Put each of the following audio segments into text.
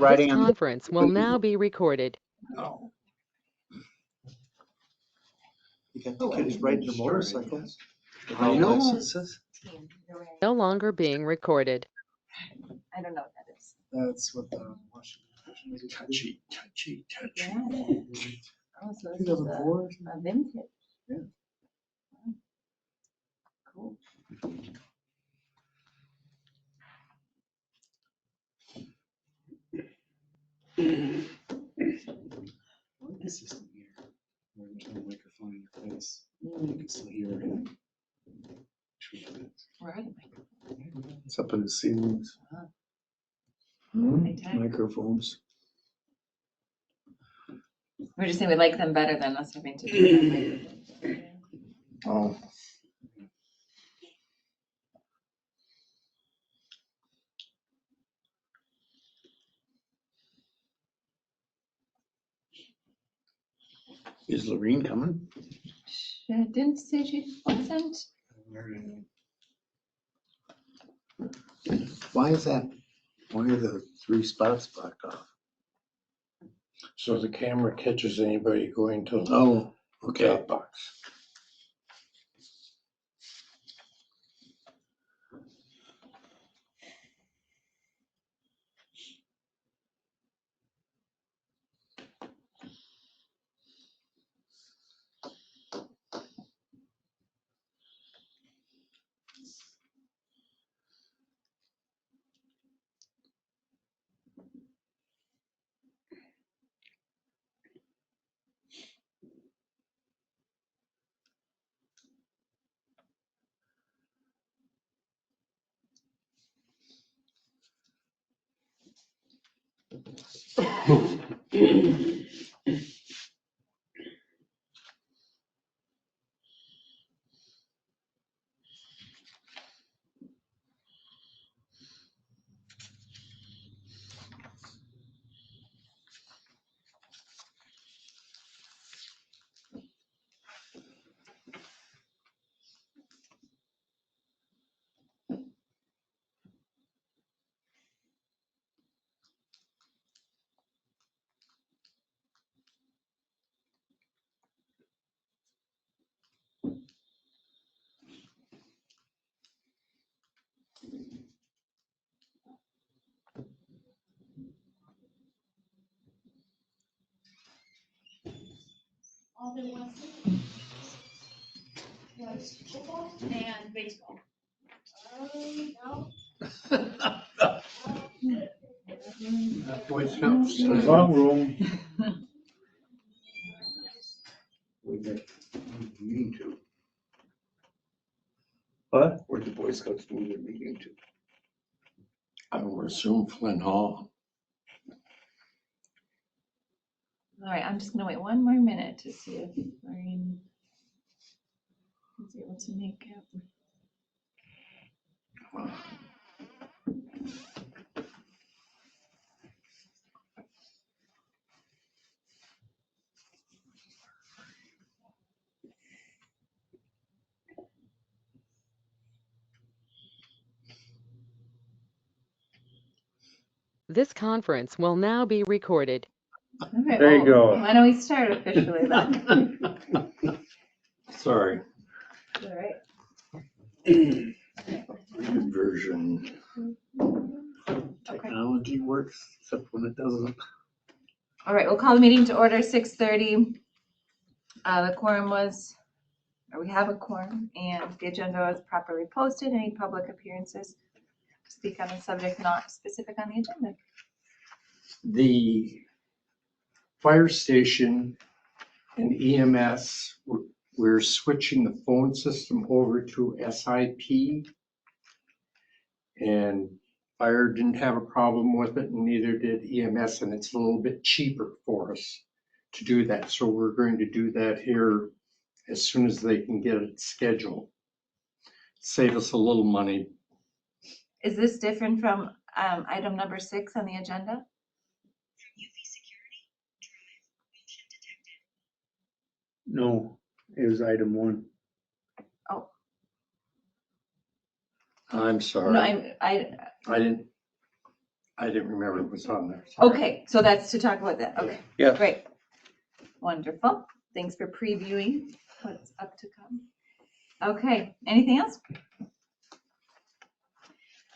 riding This on. conference will now be recorded. No. You got the kids riding their motorcycles. I know. Licenses. No longer being recorded. I don't know what that is. That's what the Washington is. Touchy. Yeah. Oh, so this is 2004. a vintage. Yeah. Wow. Cool. What is this thing here? Where you turn the microphone in your face. You can still hear everything. Right. It's up in the ceilings. Okay. Microphones. We're just saying we like them better than us having to do that. Oh. Is Lorene coming? She didn't say she wasn't. Why is that? Why are the 3 spots blocked off? So the camera catches anybody going to the Oh, okay. chat box. All they want was football and baseball. No. Boy Scouts. There's Long room. We meeting to. What? Where'd the Boy Scouts move their meeting to? I would assume Flint Hall. All right, I'm just gonna wait one more minute to see if Lorraine is able to make it. This conference will now be recorded. Okay, There you well, go. why don't we start officially then? Sorry. All right. Version. Technology works, except when it doesn't. All right, we'll call the meeting to order 6:30. The quorum was, or we have a quorum, and the agenda is properly posted. Any public appearances to speak on a subject not specific on the agenda? The fire station and EMS, we're switching the phone system over to SIP. And fire didn't have a problem with it, and neither did EMS, and it's a little bit cheaper for us to do that. So we're going to do that here as soon as they can get it scheduled. Save us a little money. Is this different from item number 6 on the agenda? No, it was item 1. I'm sorry. No, I I didn't, I didn't remember it was on there. Sorry. Okay, so that's to talk about that. Okay, Yeah. great. Wonderful. Thanks for previewing what's up to come. Okay, anything else?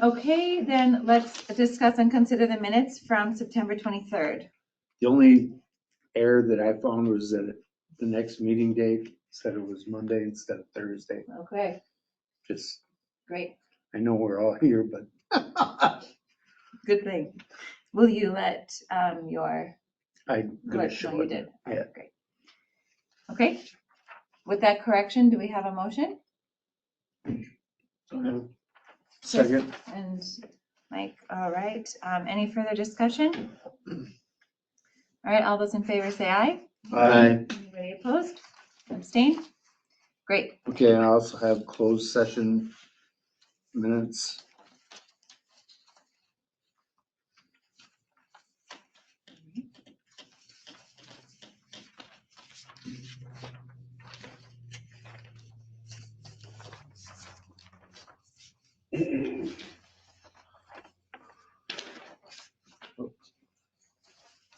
Okay, then let's discuss and consider the minutes from September 23rd. The only error that I found was that the next meeting date said it was Monday instead of Thursday. Okay, Just, great. I know we're all here, but Good thing. Will you let your I'm gonna clerk show know you it. did? Yeah. Okay, great. Okay, with that correction, do we have a motion? Second. And Mike, all right. Any further discussion? All right, all those in favor say aye. Aye. Anybody opposed? Abstain? Great. Okay, and I also have closed session minutes.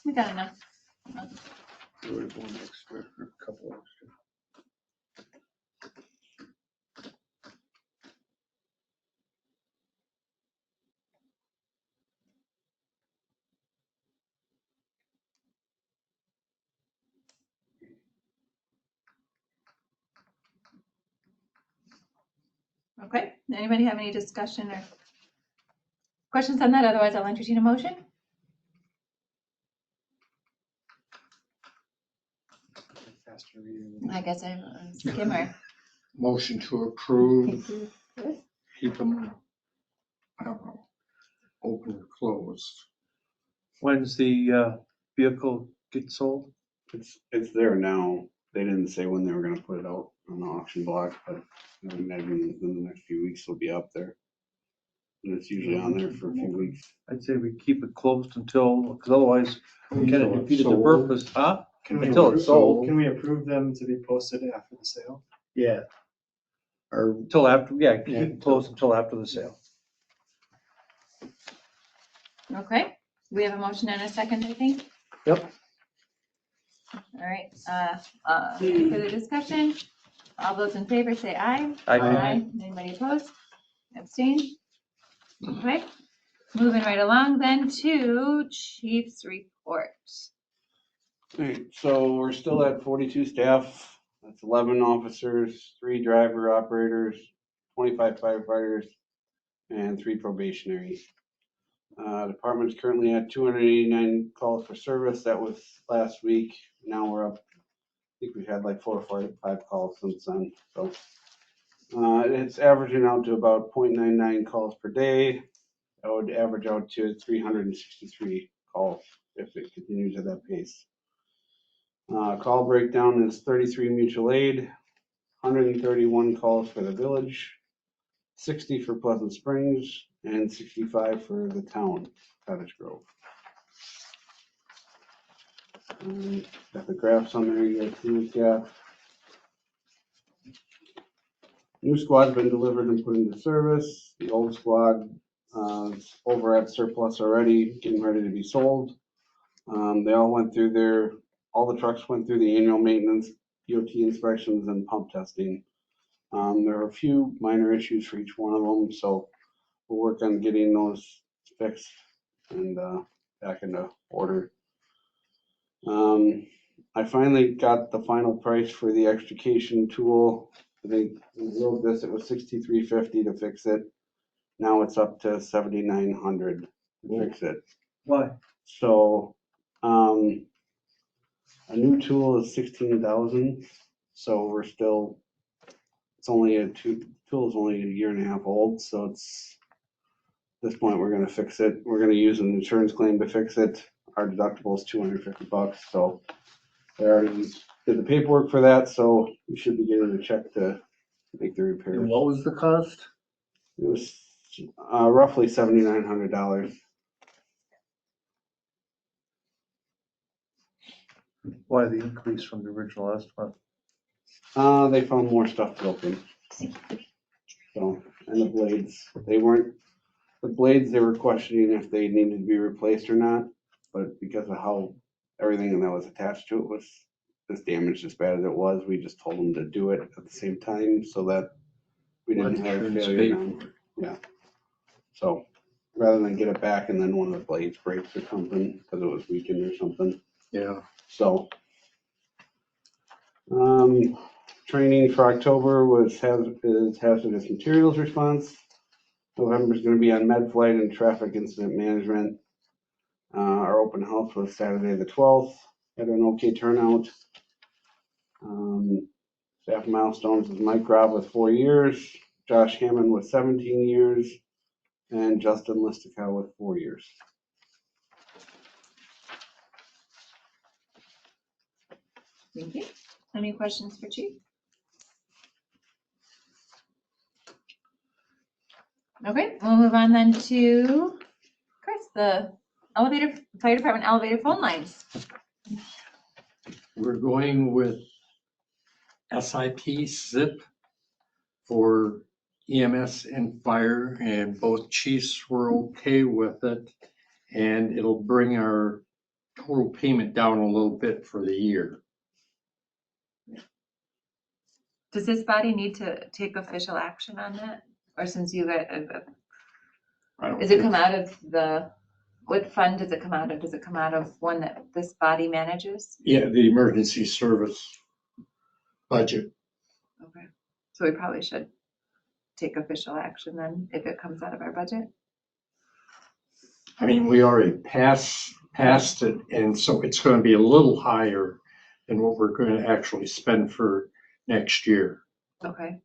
We got enough. There was one extra, or a couple extra. Okay, anybody have any discussion or questions on that? Otherwise, I'll entertain a motion. Faster reading. I guess I'm a skimmer. Motion to approve, keep them, I don't know, open or closed. When's the vehicle get sold? It's there now. They didn't say when they were gonna put it out on the auction block, but I imagine in the next few weeks it'll be up there. And it's usually on there for a few weeks. I'd say we keep it closed until, because otherwise we kind of Until it's defeated the sold. purpose, huh? Can we Until approve- it's sold. Can we approve them to be posted after the sale? Yeah. Or, Until after, yeah, keep Yeah. it closed until after the sale. Okay, we have a motion and a second, I think. Yep. All right, any further discussion? All those in favor say aye. Aye. Anybody opposed? Abstain? Okay, moving right along then to chief's report. Alright, so we're still at 42 staff. That's 11 officers, 3 driver operators, 25 firefighters, and 3 probationary. Department's currently at 289 calls for service. That was last week. Now we're up, I think we've had like 4 or 5 calls since then, so. It's averaging out to about 0.99 calls per day. That would average out to 363 calls if it continues at that pace. Call breakdown is 33 mutual aid, 131 calls for the village, 60 for Pleasant Springs, and 65 for the town, Cottage Grove. Got the graphs on there you guys can look at. New squad's been delivered and put into service. The old squad is over at surplus already, getting ready to be sold. They all went through all the trucks went through the annual maintenance, DOT inspections, and pump testing. There are a few minor issues for each one of them, so we'll work on getting those fixed and back into order. I finally got the final price for the extrication tool. I think we wrote this, it was $63.50 to fix it. Now it's up to $7,900 to fix it. Why? So, a new tool is 16,000, so we're still, tool is only a year and a half old, so it's, at this point, we're gonna fix it. We're gonna use an insurance claim to fix it. Our deductible is $250, so they already did the paperwork for that, so we should be getting a check to make the repairs. and what was the cost? It was roughly $7,900. Why the increase from the original estimate? They found more stuff broken. So, and the blades, they weren't, The blades, they were questioning if they needed to be replaced or not, but because of how everything that was attached to it was this damaged as bad as it was, we just told them to do it at the same time so that we Let didn't have insurance failure pay down. Yeah. So rather than get it back and then one of the blades breaks or something because it was weakened or something. Yeah. So, training for October was hazardous materials response. November is going to be on med flight and traffic incident management. Our open house was Saturday the 12th. Had an okay turnout. Staff milestones is Mike Robb with 4 years, Josh Hammond with 17 years, and Justin Listicow with 4 years. Thank you. Any questions for Chief? Okay, we'll move on then to Chris, the fire department elevator phone lines. We're going with SIP ZIP for EMS and fire, and both chiefs were okay with it. And it'll bring our total payment down a little bit for the year. Does this body need to take official action on that? Or since you got, I don't does it think- come out of what fund does it come out of? Does it come out of one that this body manages? Yeah, the emergency service budget. Okay, so we probably should take official action then if it comes out of our budget. I mean, we already passed it, and so it's going to be a little higher than what we're going to actually spend for next year. Okay.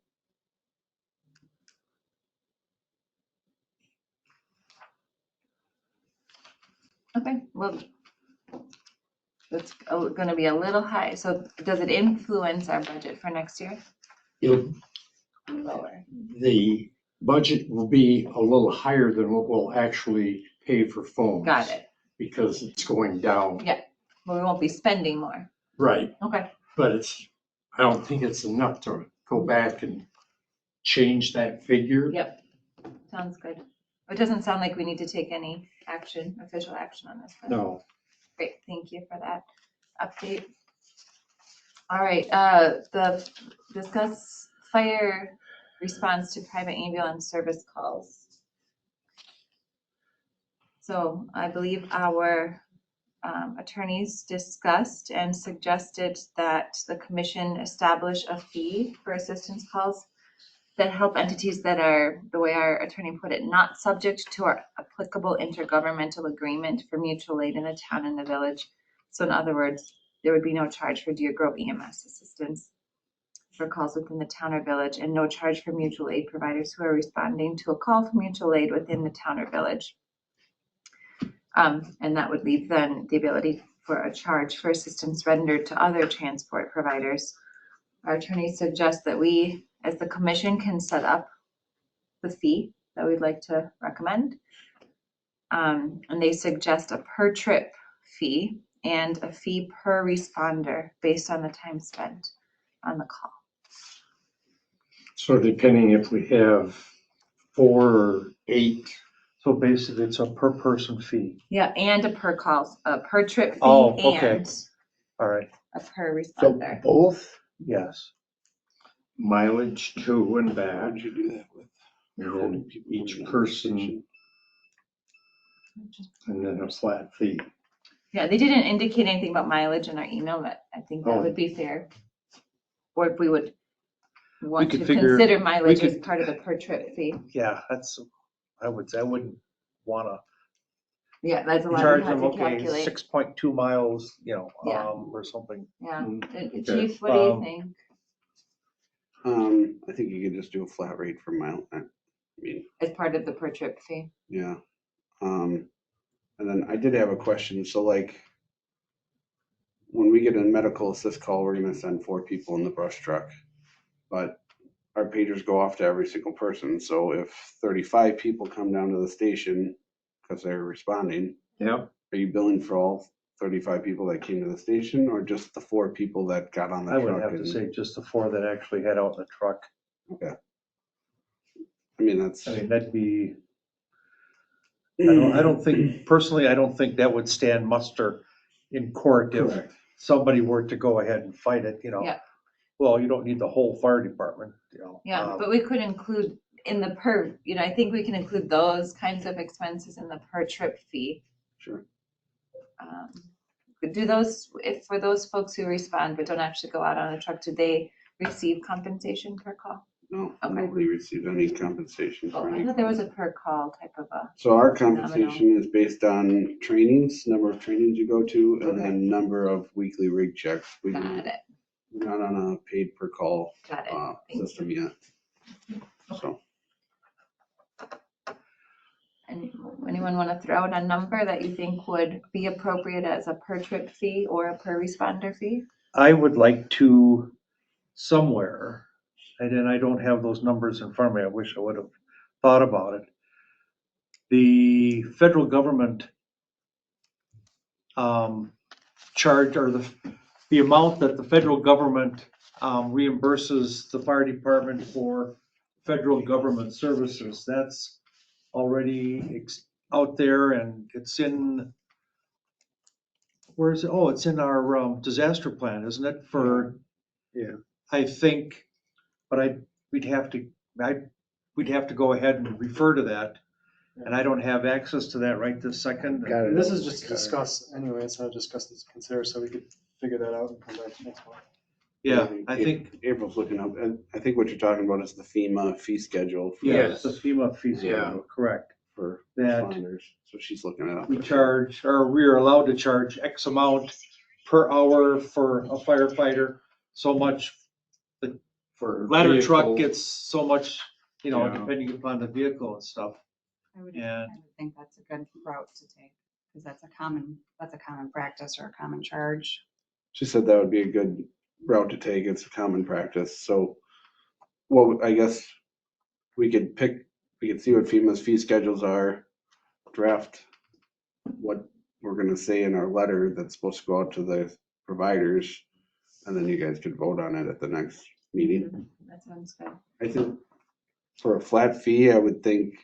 Okay, well, it's gonna be a little high. So does it influence our budget for next year? It'll, Lower. the budget will be a little higher than what we'll actually pay for phones. Got it. Because it's going down. Yeah. Well, we won't be spending more. Right, Okay. but I don't think it's enough to go back and change that figure. Yep. Sounds good. It doesn't sound like we need to take any action, official action on this. then. No, Great, thank you for that update. All right, discuss fire response to private ambulance service calls. So I believe our attorneys discussed and suggested that the commission establish a fee for assistance calls that help entities that are, the way our attorney put it, not subject to our applicable intergovernmental agreement for mutual aid in the town and the village. So in other words, there would be no charge for Deer Grove EMS assistance for calls within the town or village, and no charge for mutual aid providers who are responding to a call for mutual aid within the town or village. And that would leave then the ability for a charge for assistance rendered to other transport providers. Our attorney suggests that we, as the commission, can set up the fee that we'd like to recommend. And they suggest a per trip fee and a fee per responder based on the time spent on the call. so depending if we have 4 or 8, So basically it's a per person fee. Yeah, and a per call, a per trip fee Oh, okay. and All right, a per So responder. both yes. mileage to and back, How'd you do that with? and then each person, and then a flat fee. Yeah, they didn't indicate anything about mileage in our email, but I think that Oh. would be fair. Or if we would want to could figure- consider mileage as could- part of the per trip fee. Yeah, I wouldn't wanna Yeah, that's a lot charge of have them, to okay, calculate. 6.2 miles, Yeah. or something. Yeah, Okay. Chief, what do you Um, think? I think you could just do a flat rate for mile. I mean, As part of the per trip fee? yeah. And then I did have a question. So like, when we get a medical assist call, we're gonna send 4 people in the brush truck. But our pagers go off to every single person. So if 35 people come down to the station because they're responding, Yeah, are you billing for all 35 people that came to the station or just the 4 people that got on the I truck? would have to and- say just the 4 that actually had out in the truck. Okay. I mean, that's, I mean, that'd be, I don't think, personally, I don't think that would stand muster in court if Correct. somebody were to go ahead and fight it, you know. Yeah. Well, you don't need the whole fire department, you know. Yeah, but we could include in the per, I think we can include those kinds of expenses in the per trip fee. Sure. Do those, if for those folks who respond but don't actually go out on a truck, do they receive compensation per call? No, Okay. nobody received any compensation Oh, for I any. thought there was a per call type of a, So our compensation is based on trainings, number of trainings you go to, and Okay. then number of weekly rig checks. We're got it, not on a paid per call got it. Thank you. system yet. So And anyone want to throw out a number that you think would be appropriate as a per trip fee or a per responder fee? I would like to somewhere, and then I don't have those numbers in front of me, I wish I would have thought about it. The federal government charge, or the amount that the federal government reimburses the fire department for federal government services, that's already out there, and it's in, where is it? Oh, it's in our disaster plan, isn't it, for? Yeah. I think, but we'd have to go ahead and refer to that, and I don't have access to that right this second. Got it. And this is just to discuss anyway, it's not discuss this, consider, so we could figure that out and come back next month. Yeah, I think, April's looking up, and I think what you're talking about is the FEMA fee schedule for, yes, the FEMA fees, Yeah. correct. for That responders. So she's looking it up. we charge, or we are allowed to charge X amount per hour for a firefighter, so much. For Ladder vehicle- truck gets so much, Yeah. depending upon the vehicle and stuff. I would And- think that's a good route to take, because that's a common practice or a common charge. She said that would be a good route to take. It's a common practice. So, well, I guess we could see what FEMA's fee schedules are, draft what we're gonna say in our letter that's supposed to go out to the providers, and then you guys could vote on it at the next meeting. That sounds good. I think for a flat fee, I would think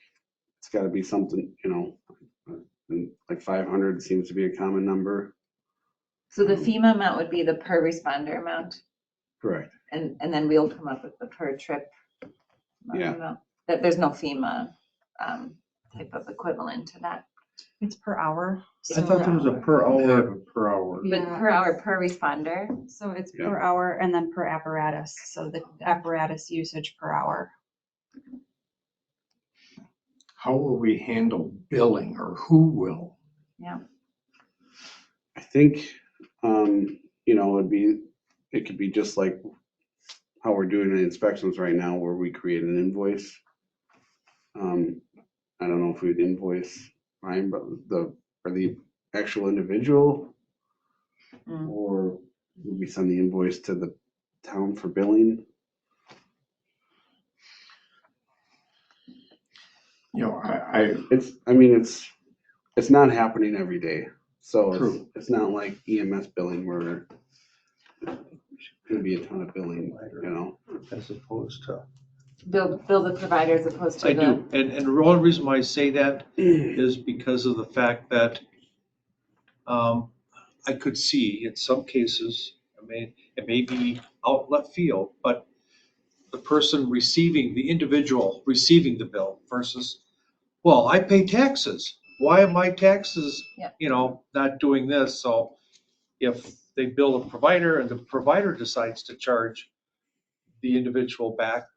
it's gotta be something, and like 500 seems to be a common number. So the FEMA amount would be the per responder amount, Correct. and then we'll come up with the per trip. Yeah. amount. That there's no FEMA type of equivalent to that, It's per hour. I thought there was a per hour. Per hour. but Yeah. per hour per responder. So it's Yeah. per hour and then per apparatus, so the apparatus usage per hour. How will we handle billing, or who will? I think, it could be just like how we're doing the inspections right now, where we create an invoice. I don't know if we'd invoice Ryan, but for the actual individual, Mm. or would we send the invoice to the town for billing? It's not happening every day. So True. it's not like EMS billing where there's gonna be a ton of billing, As opposed to. Bill the provider as opposed to I the. do, and the only reason why I say that is because of the fact that I could see in some cases, it may be out left field, but the person the individual receiving the bill versus, well, I pay taxes. Why are my taxes, Yeah. not doing this? So if they bill a provider and the provider decides to charge the individual back,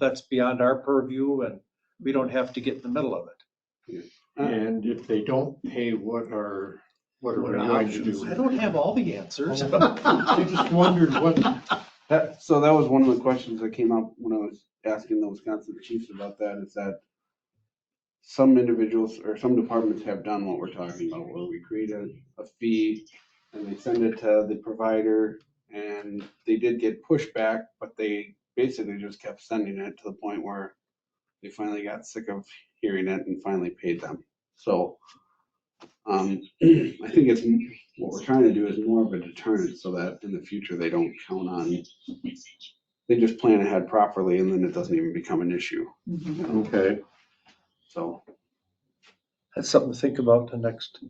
that's beyond our purview, and we don't have to get in the middle of it. And if they don't pay, what are we going to do? I don't have all the answers. I just wondered what, So that was one of the questions that came up when I was asking the Wisconsin chiefs about that, is that some individuals or some departments have done what we're talking about, where we create a fee and they send it to the provider, and they did get pushback, but they basically just kept sending it to the point where they finally got sick of hearing it and finally paid them. So I think what we're trying to do is more of a deterrent, so that in the future they don't count on, they just plan ahead properly, and then it doesn't even become an issue. Mhm. okay, So That's something to think about the next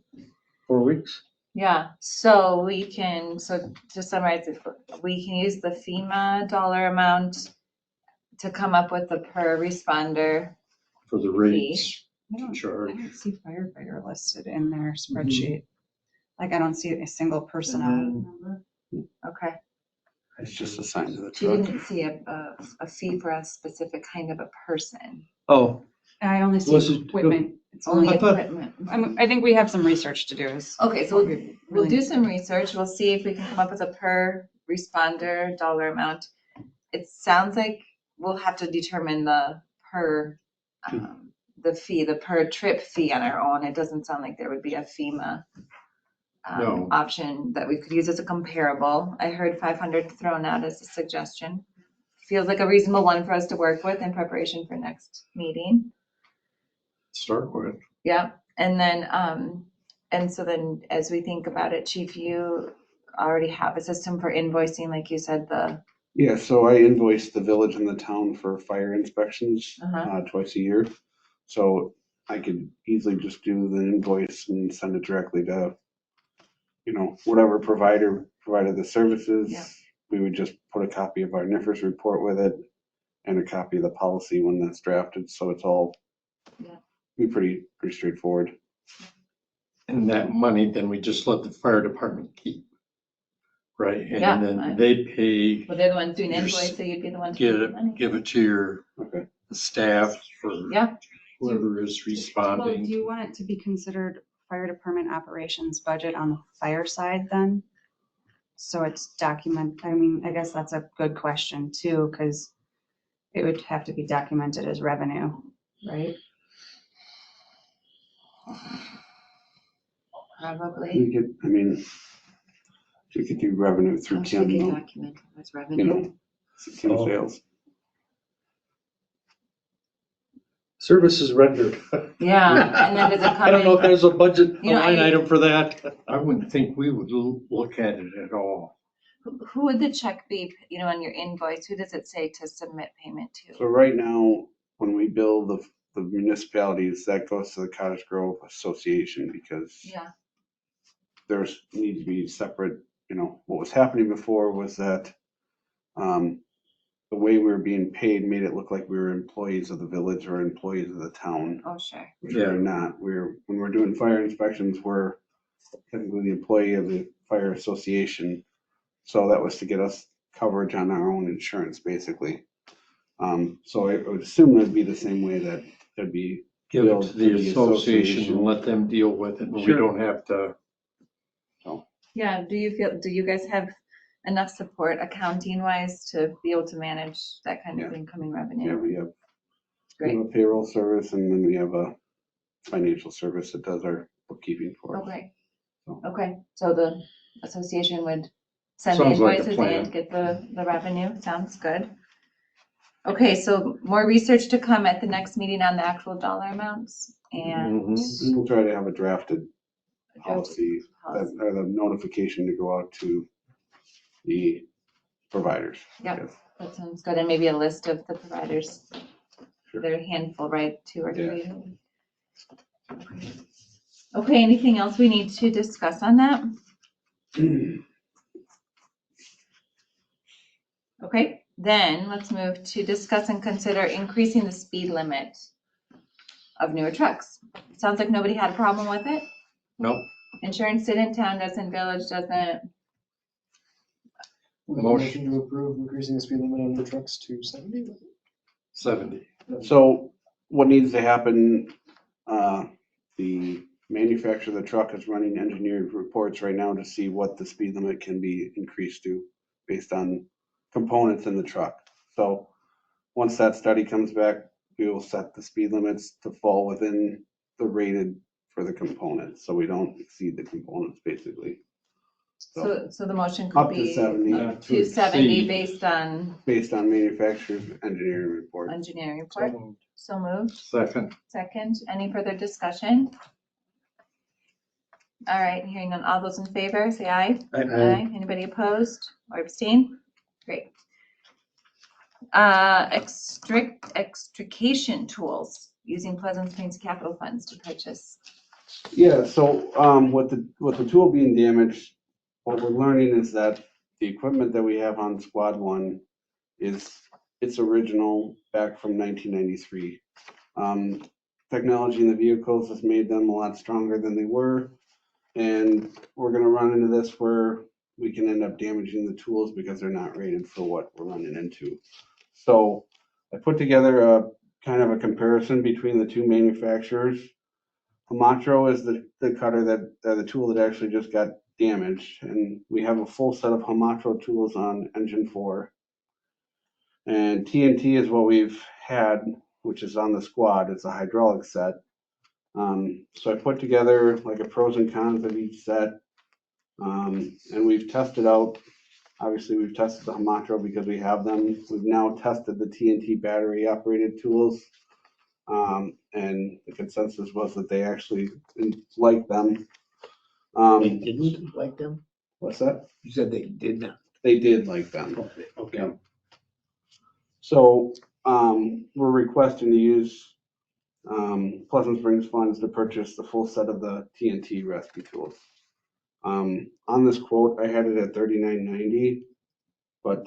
4 weeks. Yeah, so to summarize, if we can use the FEMA dollar amount to come up with the per responder. For the rates I to don't, charge. I don't see firefighter listed in their spreadsheet. Like, I don't see a single personnel And number. Okay. It's just assigned to the She truck. didn't see a fee for a specific kind of a person. Oh, I only see Was it- equipment. It's Only I thought- equipment. I think we have some research to do. Okay, so we'll Really- do some research. We'll see if we can come up with a per responder dollar amount. It sounds like we'll have to determine the per, the fee, the per trip fee on our own. It doesn't sound like there would be a FEMA No. option that we could use as a comparable. I heard 500 thrown out as a suggestion. Feels like a reasonable one for us to work with in preparation for next meeting. Start with. Yeah, and then, and so then as we think about it, Chief, you already have a system for invoicing, like you said, Yeah, so I invoice the village and the town for fire inspections Uh-huh. twice a year. So I could easily just do the invoice and send it directly to, whatever provider provided the services. Yeah. We would just put a copy of our NIFRS report with it and a copy of the policy when that's drafted. So it's all Yeah. be pretty straightforward. And that money, then we just let the fire department keep. Right, Yeah, and then they pay, well, they're the ones doing Your invoice, so you'd be the one to get give the it, money. give it to your Okay. staff for Yeah, whoever is Well, do responding. you want it to be considered fire department operations budget on the fire side then? So it's I guess that's a good question too, because it would have to be documented as revenue, right? probably. We could do revenue through I'm thinking Kim, document as revenue. Kim Oh. sales. services rendered. Yeah, and then does it I come don't know if in, there's a budget You know, line I- item for that. I wouldn't think we would look at it at all. who would the check be, on your invoice? Who does it say to submit payment So to? right now, when we bill the municipalities, that goes to the Cottage Grove Association because Yeah, there's need to be separate, what was happening before was that the way we were being paid made it look like we were employees of the village or employees of the town, oh, sure. which we're not. When we're doing fire inspections, we're technically the employee of the fire association. So that was to get us coverage on our own insurance, basically. So I would assume that'd be the same way that there'd be. Give it billed to the association and let them deal with it, and we Sure. don't have to. Yeah, do you guys have enough support accounting wise to be able to manage that kind of Yeah. incoming Yeah, revenue? we have Great. a payroll service and then we have a financial service that does our bookkeeping for us. Okay. So- Okay, so the association would send the Sounds like a invoices plan. and get the revenue, sounds good. Okay, so more research to come at the next meeting on the actual dollar amounts and. Mhm. We'll try to have a drafted policy, or the notification to go out to the providers. I Yep. guess. That sounds good, and maybe a list of the providers. Sure. There are a handful, right, 2 or 3? Yeah. Okay, anything else we need to discuss on that? Okay, then let's move to discuss and consider increasing the speed limit of newer trucks. Sounds like nobody had a problem with it. Nope. Insurance did in town, doesn't, village doesn't. Motion to approve increasing the speed limit on the trucks to 70? 70. So what needs to happen, the manufacturer of the truck is running engineered reports right now to see what the speed limit can be increased to based on components in the truck. So once that study comes back, we will set the speed limits to fall within the rated for the components, so we don't exceed the components basically. So So the motion could up to be 70 Not to 270 exceed. based on based on manufacturer's engineering report. engineering report. So moved. So moved. Second. Second, any further discussion? All right, hearing none, all those in favor, say aye. Aye. Anybody opposed or abstain? Great. Extrication tools. using Pleasant Springs capital funds to purchase. Yeah, so with the tool being damaged, what we're learning is that the equipment that we have on Squad 1 it's original back from 1993. Technology in the vehicles has made them a lot stronger than they were. And we're gonna run into this where we can end up damaging the tools because they're not rated for what we're running into. So I put together a kind of a comparison between the two manufacturers. Hamatro is the cutter the tool that actually just got damaged. And we have a full set of Hamatro tools on engine 4. And TNT is what we've had, which is on the Squad. It's a hydraulic set. So I put together like a pros and cons of each set. And we've tested out, obviously we've tested the Hamatro because we have them. We've now tested the TNT battery operated tools. And the consensus was that they actually like them. They didn't like them? What's that? You said they did not. They did like them. Okay. Yeah. So, we're requesting to use, Pleasant Springs funds to purchase the full set of the TNT rescue tools. On this quote, I had it at $39.90, but,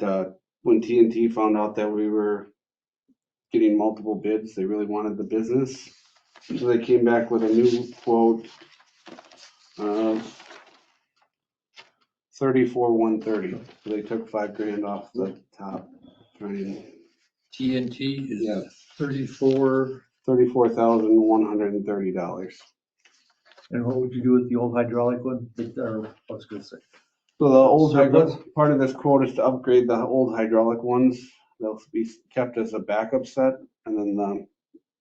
when TNT found out that we were getting multiple bids, they really wanted the business. So they came back with a new quote of $34,130. So they took $5,000 off the top. TNT is Yeah. $34,130. And what would you do with the old hydraulic one? Or, I was gonna say. So the old Surplus? part of this quote is to upgrade the old hydraulic ones. They'll be kept as a backup set, and then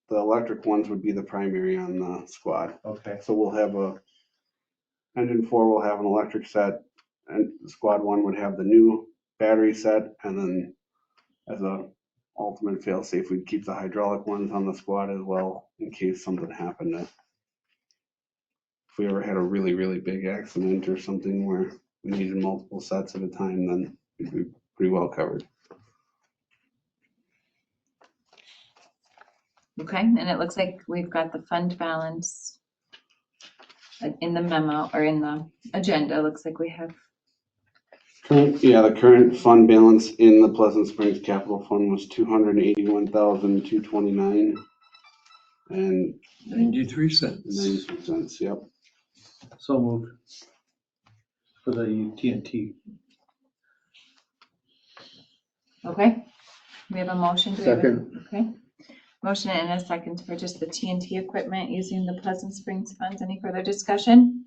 the electric ones would be the primary on the Squad. Okay. So we'll have engine 4 will have an electric set, and the Squad 1 would have the new battery set, and then as a ultimate fail-safe, we'd keep the hydraulic ones on the Squad as well in case something happened. If we ever had a really, really big accident or something where we needed multiple sets at a time, then we'd be pretty well covered. Okay, and it looks like we've got the fund balance in the memo or in the agenda. Looks like we have, The current fund balance in the Pleasant Springs Capital Fund was $281,229 and 93 cents. 93 cents. Yep. So moved. For the TNT. okay. We have a motion. Do we have a- Second. Okay. Motion and a second to purchase the TNT equipment using the Pleasant Springs funds. Any further discussion?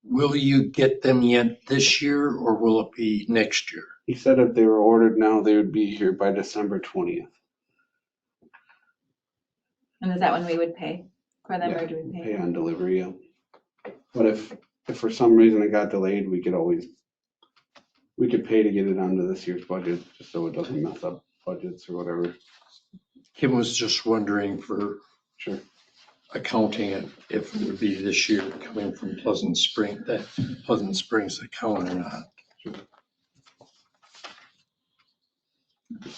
Will you get them yet this year or will it be next year? He said if they were ordered now, they would be here by December 20th. And is that when we would pay for them or do we Pay pay? on delivery. Yeah. But if for some reason it got delayed, we could pay to get it onto this year's budget, just so it doesn't mess up budgets or whatever. Kim was just wondering for Sure. accounting it, if it would be this year coming from Pleasant Springs account or not.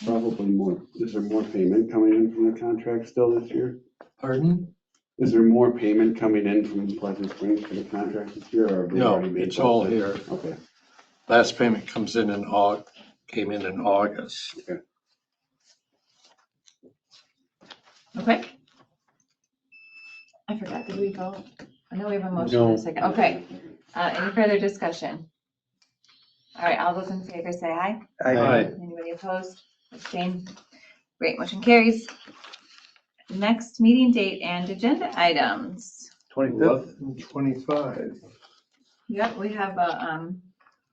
Probably more. Is there more payment coming in from the contract still this year? Pardon? Is there more payment coming in from Pleasant Springs for the contract this year, or have they No, already made it's all that? here. Okay. Last payment came in August. Okay. I forgot, did we vote? I know we have a motion in No. a second. Okay. Any further discussion? All right, all those in favor say aye. Aye. Anybody opposed? Abstain? Great, motion carries. Next meeting date and agenda items. 25th. 11/25. Yep, we have a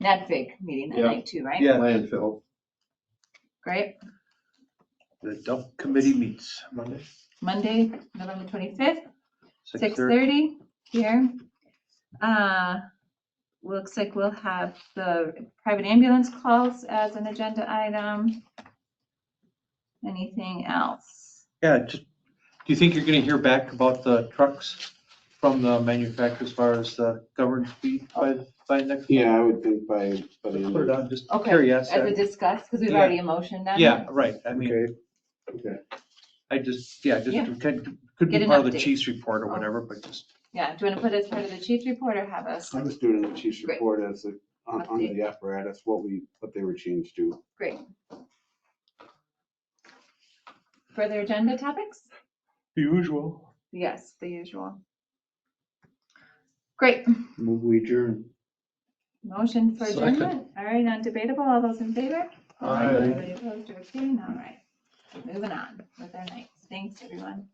NADFIG meeting that Yeah. night too, right? Yeah, Landfill. Great. the dump committee meets Monday, Monday, November 25th, 6:30. 6:30 here. Looks like we'll have the private ambulance calls as an agenda item. Anything else? Yeah, do you think you're gonna hear back about the trucks from the manufacturer as far as the government speed by next? Yeah, I would think by the end Put it of. on, just Okay, curiosity. as a discuss, because we've Yeah. already emotioned them. Yeah, right, I mean, Okay. Okay. I just, yeah, Yeah. could Get be an part of the update. chief's report or whatever, but just, Yeah, do you want to put it as part of the chief's report or have us? I'm just doing the chief's Great. report as under the apparatus, what they were changed to. Great. Further agenda topics? the usual. Yes, the usual. Great. Move we adjourn. Motion for Second. adjournment. All right, non-debatable. All those in favor? Aye. Anybody opposed or abstaining? All right. Moving on with our nights. Thanks, everyone.